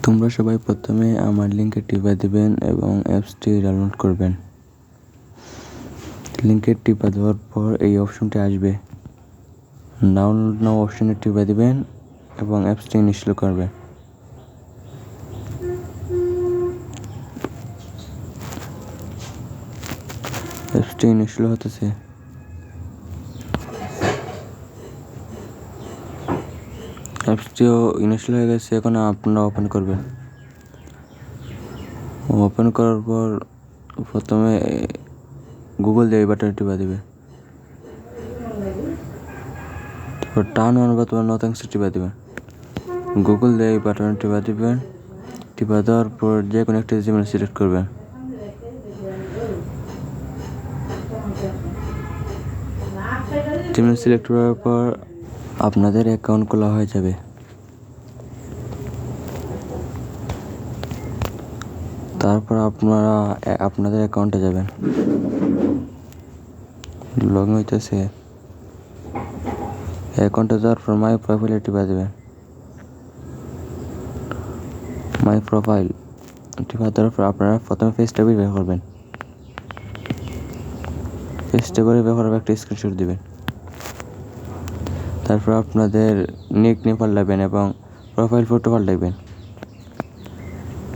তোমরা সবাই প্রথমে আমার লিঙ্কে টিপা দিবেন এবং অ্যাপসটি ডাউনলোড করবেন। লিঙ্কে টিপা দেওয়ার পর এই অপশনটি আসবে, ডাউনলোড নাও অপশনে টিপা দিবেন এবং অ্যাপসটি ইনস্টল করবেন। অ্যাপসটি ইনস্টল হতেছে। অ্যাপসটিও ইনস্টল হয়ে গেছে, এখন আপনারা ওপেন করবেন। ওপেন করার পর প্রথমে গুগল দিয়ে এই বাটনে টিপা দিবে, তারপর টার্ন অন বা নো থ্যাঙ্কস টিপা দিবেন। গুগল দিয়ে এই বাটনে টিপা দিবেন। টিপা দেওয়ার পর যে কোনো একটা জিমেল সিলেক্ট করবেন। জিমেল সিলেক্ট করার পর আপনাদের অ্যাকাউন্ট খোলা হয়ে যাবে। তারপর আপনারা আপনাদের অ্যাকাউন্টে যাবেন। লগ ইন হইতেছে। অ্যাকাউন্টে যাওয়ার পর মাই প্রোফাইলে টিপা দেবেন। মাই প্রোফাইল টিপা দেওয়ার পর আপনারা প্রথমে ফেস ট্যাবে ব্যবহার করবেন। ফেস ট্যাবে ব্যবহার একটা স্ক্রিনশট দিবেন। তারপর আপনাদের নিক নেম পাল্টাবেন এবং প্রোফাইল ফটো পাল্টাবেন।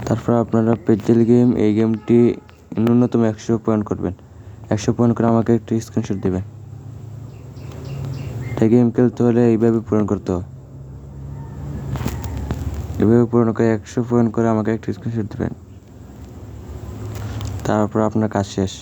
তারপর আপনারা পেজেল গেম, এই গেমটি ন্যূনতম 100 পয়েন্ট করবেন। 100 পয়েন্ট করে আমাকে একটি স্ক্রিনশট দেবেন। এই গেম খেলতে হলে এইভাবে পূরণ করতে হবে। এভাবে পূরণ করে 100 পয়েন্ট করে আমাকে একটি স্ক্রিনশট দেবেন। তারপর আপনার কাজ শেষ।